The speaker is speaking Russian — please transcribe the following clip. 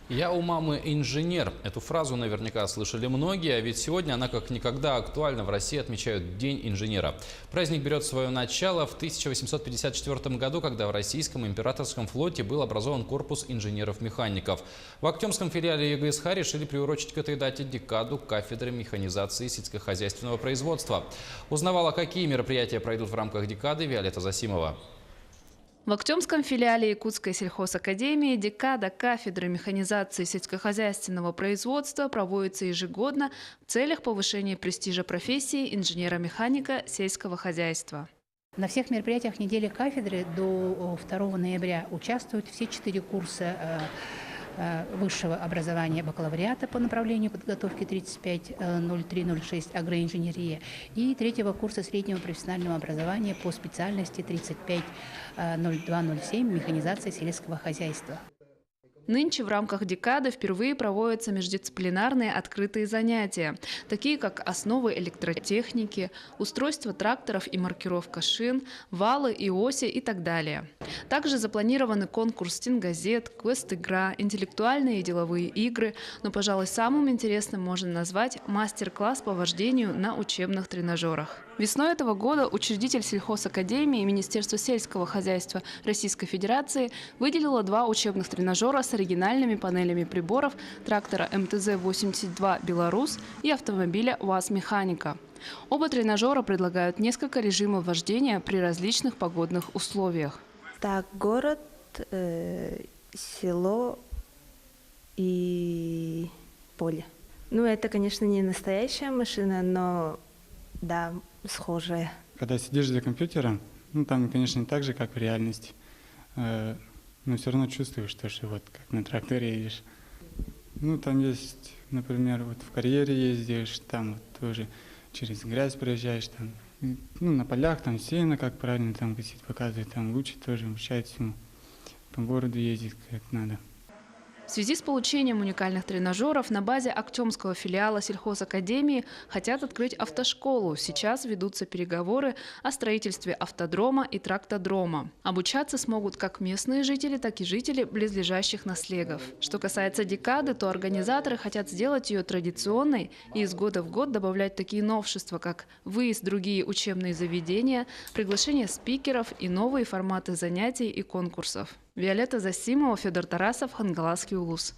Я у мамы инженер. Эту фразу наверняка слышали многие, а ведь сегодня она как никогда актуальна. В России отмечают День инженера. Праздник берет свое начало в 1854 году, когда в российском императорском флоте был образован корпус инженеров-механиков. В Актемском филиале ЕГСХ решили приурочить к этой дате декаду кафедры механизации сельскохозяйственного производства. Узнавала, какие мероприятия пройдут в рамках декады, Виолетта Засимова. В Актемском филиале Якутской сельхозакадемии декада кафедры механизации сельскохозяйственного производства проводится ежегодно в целях повышения престижа профессии инженера-механика сельского хозяйства. На всех мероприятиях недели кафедры до 2 ноября участвуют все 4 курса высшего образования бакалавриата по направлению подготовки 350306 агроинженерия и 3-го курса среднего профессионального образования по специальности 350207 механизация сельского хозяйства. Нынче в рамках декады впервые проводятся междисциплинарные открытые занятия, такие как основы электротехники, устройство тракторов и маркировка шин, валы и оси и так далее. Также запланированы конкурс стенгазет, квест-игра, интеллектуальные и деловые игры, но, пожалуй, самым интересным можно назвать мастер-класс по вождению на учебных тренажерах. Весной этого года учредитель сельхозакадемии Министерства сельского хозяйства Российской Федерации выделила 2 учебных тренажера с оригинальными панелями приборов трактора МТЗ-82 «Беларус» и автомобиля УАЗ-Механика. Оба тренажера предлагают несколько режимов вождения при различных погодных условиях. Так, город, село и поле. Ну, это, конечно, не настоящая машина, но да, схожая. Когда сидишь за компьютером, ну, там, конечно, не так же, как в реальности, но все равно чувствуешь, что вот как на тракторе едешь. Ну, там есть, например, вот в карьере ездишь, там вот тоже через грязь проезжаешь, там, ну, на полях там сено, как правильно там косить, показывает, там лучше тоже обучать всему, по городу ездить как надо. В связи с получением уникальных тренажеров на базе Актемского филиала сельхозакадемии хотят открыть автошколу. Сейчас ведутся переговоры о строительстве автодрома и трактодрома. Обучаться смогут как местные жители, так и жители близлежащих наслегов. Что касается декады, то организаторы хотят сделать ее традиционной и из года в год добавлять такие новшества, как выезд в другие учебные заведения, приглашение спикеров и новые форматы занятий и конкурсов. Виолетта Засимова, Федор Тарасов, Хангаласский улус.